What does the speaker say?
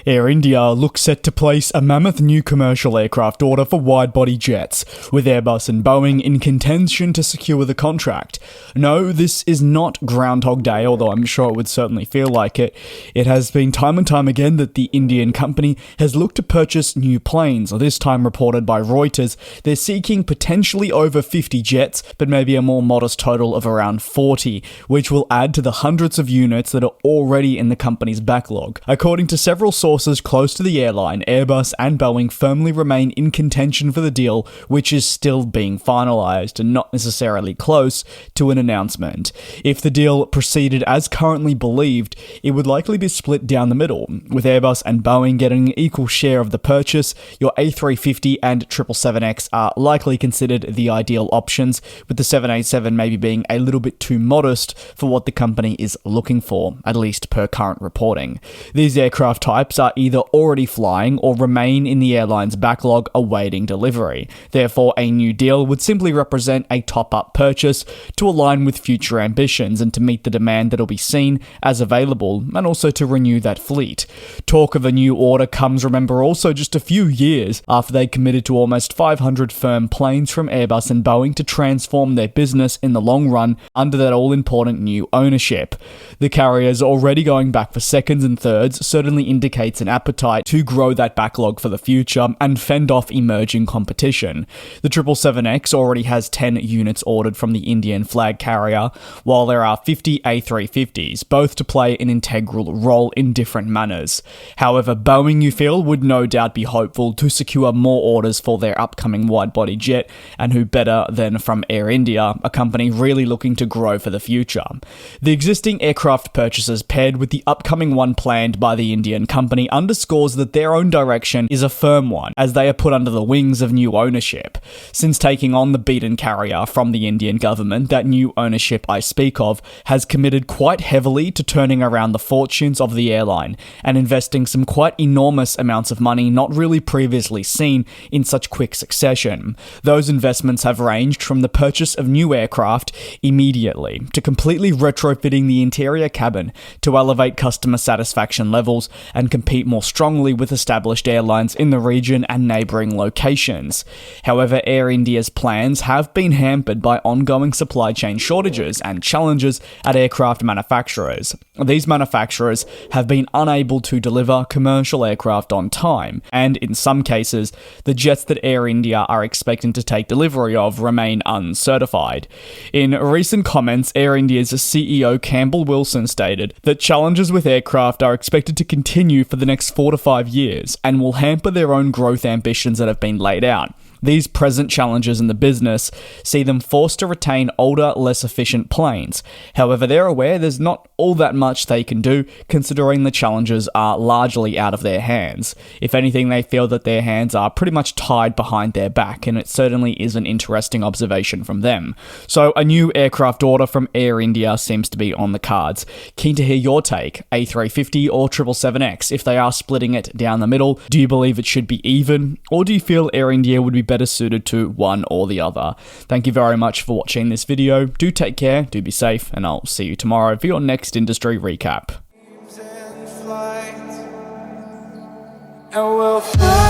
Air India looks set to place a mammoth new commercial aircraft order for wide-body jets, with Airbus and Boeing in contention to secure the contract. No, this is not Groundhog Day, although I'm sure it would certainly feel like it. It has been time and time again that the Indian company has looked to purchase new planes, this time reported by Reuters. They're seeking potentially over 50 jets, but maybe a more modest total of around 40, which will add to the hundreds of units that are already in the company's backlog. According to several sources close to the airline, Airbus and Boeing firmly remain in contention for the deal, which is still being finalised and not necessarily close to an announcement. If the deal proceeded as currently believed, it would likely be split down the middle, with Airbus and Boeing getting an equal share of the purchase. Your A350 and 777X are likely considered the ideal options, with the 787 maybe being a little bit too modest for what the company is looking for, at least per current reporting. These aircraft types are either already flying or remain in the airline's backlog awaiting delivery. Therefore, a new deal would simply represent a top-up purchase to align with future ambitions and to meet the demand that will be seen as available, and also to renew that fleet. Talk of a new order comes, remember, also just a few years after they committed to almost 500 firm planes from Airbus and Boeing to transform their business in the long run under that all-important new ownership. The carriers already going back for seconds and thirds certainly indicates an appetite to grow that backlog for the future and fend off emerging competition. The 777X already has 10 units ordered from the Indian flag carrier, while there are 50 A350s, both to play an integral role in different manners. However, Boeing, you feel, would no doubt be hopeful to secure more orders for their upcoming wide-body jet, and who better than from Air India, a company really looking to grow for the future. The existing aircraft purchases paired with the upcoming one planned by the Indian company underscores that their own direction is a firm one, as they are put under the wings of new ownership. Since taking on the beaten carrier from the Indian government, that new ownership I speak of has committed quite heavily to turning around the fortunes of the airline and investing some quite enormous amounts of money not really previously seen in such quick succession. Those investments have ranged from the purchase of new aircraft immediately to completely retrofitting the interior cabin to elevate customer satisfaction levels and compete more strongly with established airlines in the region and neighbouring locations. However, Air India's plans have been hampered by ongoing supply chain shortages and challenges at aircraft manufacturers. These manufacturers have been unable to deliver commercial aircraft on time, and in some cases, the jets that Air India are expecting to take delivery of remain uncertified. In recent comments, Air India's CEO Campbell Wilson stated that challenges with aircraft are expected to continue for the next 4 to 5 years and will hamper their own growth ambitions that have been laid out. These present challenges in the business see them forced to retain older, less efficient planes. However, they're aware there's not all that much they can do, considering the challenges are largely out of their hands. If anything, they feel that their hands are pretty much tied behind their back, and it certainly is an interesting observation from them. So, a new aircraft order from Air India seems to be on the cards. Keen to hear your take, A350 or 777X. If they are splitting it down the middle, do you believe it should be even, or do you feel Air India would be better suited to one or the other? Thank you very much for watching this video. Do take care, do be safe, and I'll see you tomorrow for your next industry recap. And we'll fly.